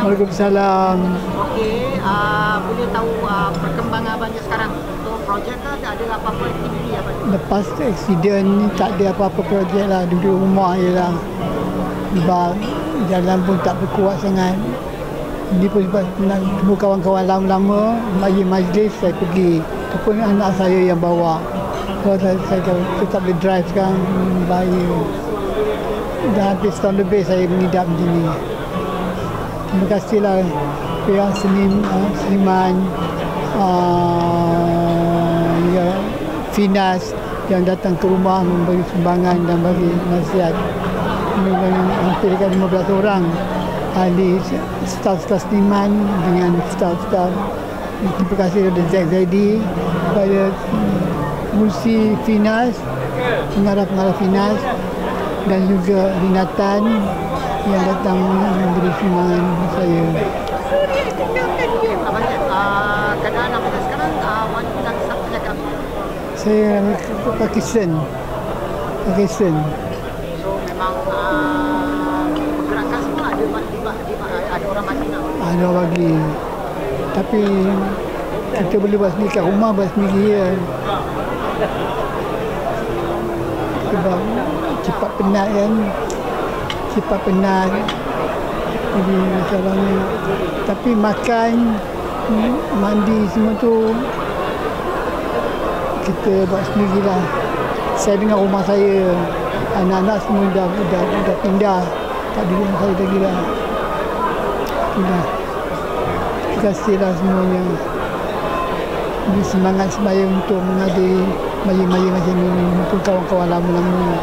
Waalaikumsalam. Okey, boleh tahu perkembangan abangnya sekarang untuk projek ke ada apa-apa aktiviti apa? Lepas aksiden ni tak ada apa-apa projek lah, duduk rumah je lah. Sebab jalan pun tak berkuat sangat. Ini pun sebab nak temu kawan-kawan lama-lama, majlis saya pergi. Itu pun anak saya yang bawa. Kalau saya tetap boleh drive sekarang, bahaya. Dah hampir setahun lebih saya mengidap macam ni. Terima kasihlah pihak seniman, Finas yang datang ke rumah memberi sumbangan dan bagi nasihat. Hampir 15 orang ahli staf-staf seniman dengan staf-staf. Terima kasih kepada Zack Zaidi, kepada Musi Finas, pengarah-pengarah Finas dan juga Rinatan yang datang memberi sumbangan saya. Keadaan apa sekarang? Wanita dan siapa jaga? Saya ke Pakistan. So memang pergerakan semua ada orang bagi nak? Ada bagi. Tapi kita boleh buat sendiri kat rumah, buat sendiri ya. Sebab cepat penat kan. Jadi masalahnya. Tapi makan, mandi semua tu kita buat sendirilah. Saya dengan rumah saya, anak-anak semua dah pindah. Tak di rumah saya lagi lah. Pindah. Terima kasihlah semuanya. Jadi semangat saya untuk menghadiri maya-maya macam ini untuk kawan-kawan lama-lama.